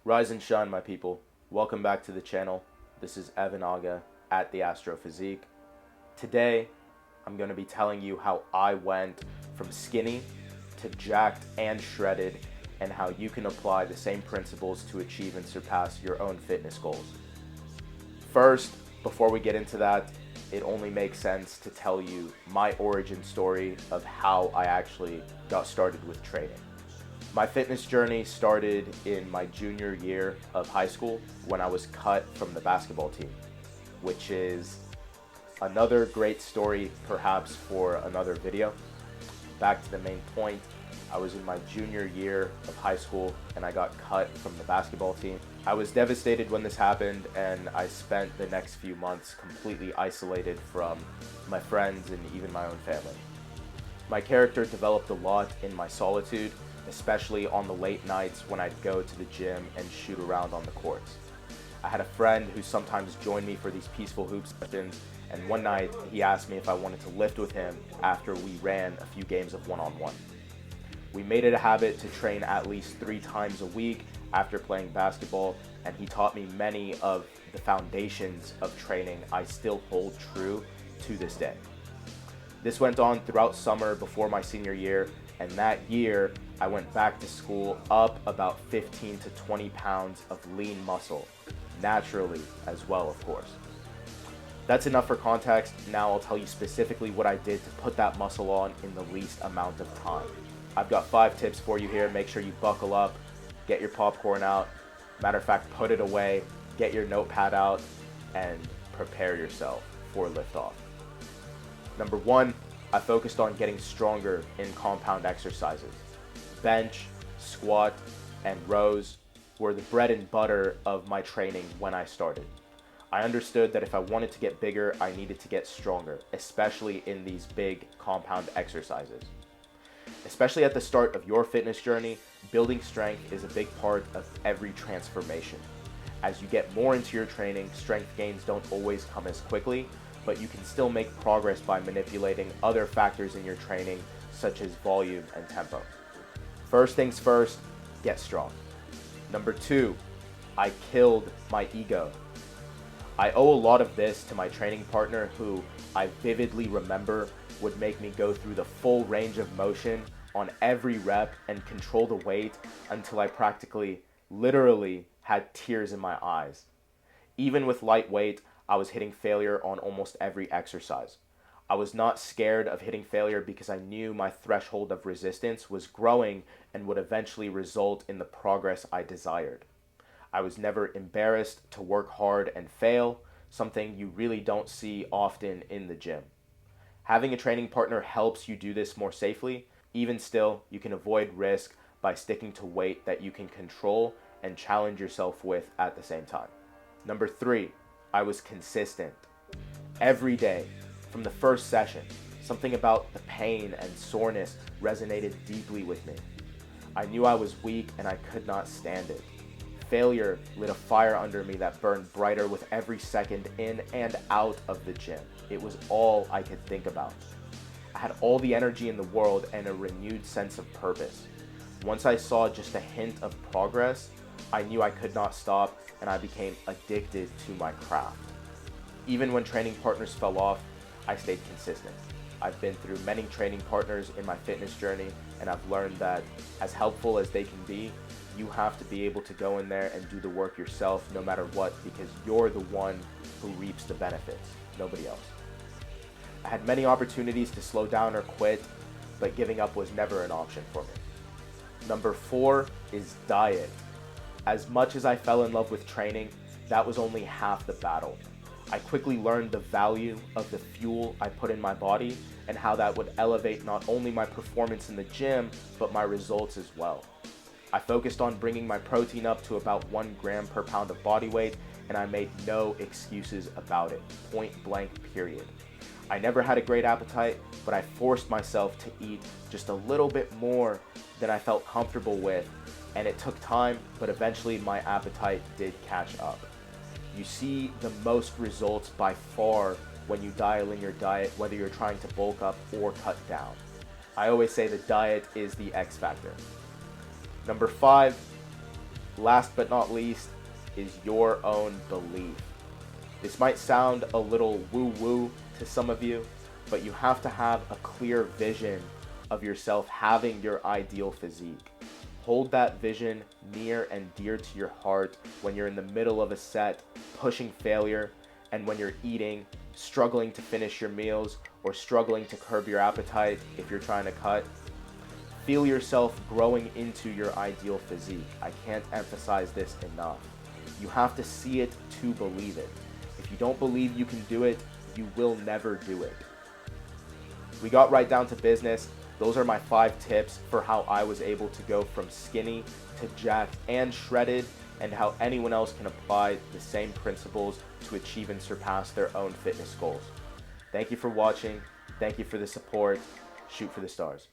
Rise and shine, my people. Welcome back to the channel. This is Evan Aga at the Astro Physique. Today, I'm going to be telling you how I went from skinny to jacked and shredded, and how you can apply the same principles to achieve and surpass your own fitness goals. First, before we get into that, it only makes sense to tell you my origin story of how I actually got started with training. My fitness journey started in my junior year of high school when I was cut from the basketball team, which is another great story perhaps for another video. Back to the main point, I was in my junior year of high school and I got cut from the basketball team. I was devastated when this happened, and I spent the next few months completely isolated from my friends and even my own family. My character developed a lot in my solitude, especially on the late nights when I'd go to the gym and shoot around on the courts. I had a friend who sometimes joined me for these peaceful hoop sessions, and one night he asked me if I wanted to lift with him after we ran a few games of one-on-one. We made it a habit to train at least 3 times a week after playing basketball, and he taught me many of the foundations of training I still hold true to this day. This went on throughout summer before my senior year, and that year I went back to school up about 15 to 20 pounds of lean muscle, naturally as well, of course. That's enough for context. Now I'll tell you specifically what I did to put that muscle on in the least amount of time. I've got 5 tips for you here. Make sure you buckle up, get your popcorn out. Matter of fact, put it away, get your notepad out, and prepare yourself for liftoff. Number 1, I focused on getting stronger in compound exercises. Bench, squat, and rows were the bread and butter of my training when I started. I understood that if I wanted to get bigger, I needed to get stronger, especially in these big compound exercises. Especially at the start of your fitness journey, building strength is a big part of every transformation. As you get more into your training, strength gains don't always come as quickly, but you can still make progress by manipulating other factors in your training, such as volume and tempo. First things first, get strong. Number 2, I killed my ego. I owe a lot of this to my training partner, who I vividly remember would make me go through the full range of motion on every rep and control the weight until I practically, literally had tears in my eyes. Even with light weight, I was hitting failure on almost every exercise. I was not scared of hitting failure because I knew my threshold of resistance was growing and would eventually result in the progress I desired. I was never embarrassed to work hard and fail, something you really don't see often in the gym. Having a training partner helps you do this more safely. Even still, you can avoid risk by sticking to weight that you can control and challenge yourself with at the same time. Number 3, I was consistent. Every day, from the first session, something about the pain and soreness resonated deeply with me. I knew I was weak and I could not stand it. Failure lit a fire under me that burned brighter with every second in and out of the gym. It was all I could think about. I had all the energy in the world and a renewed sense of purpose. Once I saw just a hint of progress, I knew I could not stop, and I became addicted to my craft. Even when training partners fell off, I stayed consistent. I've been through many training partners in my fitness journey, and I've learned that as helpful as they can be, you have to be able to go in there and do the work yourself no matter what, because you're the one who reaps the benefits, nobody else. I had many opportunities to slow down or quit, but giving up was never an option for me. Number 4 is diet. As much as I fell in love with training, that was only half the battle. I quickly learned the value of the fuel I put in my body and how that would elevate not only my performance in the gym, but my results as well. I focused on bringing my protein up to about 1 gram per pound of body weight, and I made no excuses about it, point blank period. I never had a great appetite, but I forced myself to eat just a little bit more than I felt comfortable with, and it took time, but eventually my appetite did catch up. You see the most results by far when you dial in your diet, whether you're trying to bulk up or cut down. I always say the diet is the X factor. Number 5, last but not least, is your own belief. This might sound a little woo-woo to some of you, but you have to have a clear vision of yourself having your ideal physique. Hold that vision near and dear to your heart when you're in the middle of a set, pushing failure, and when you're eating, struggling to finish your meals, or struggling to curb your appetite if you're trying to cut. Feel yourself growing into your ideal physique. I can't emphasize this enough. You have to see it to believe it. If you don't believe you can do it, you will never do it. We got right down to business. Those are my 5 tips for how I was able to go from skinny to jacked and shredded, and how anyone else can apply the same principles to achieve and surpass their own fitness goals. Thank you for watching. Thank you for the support. Shoot for the stars.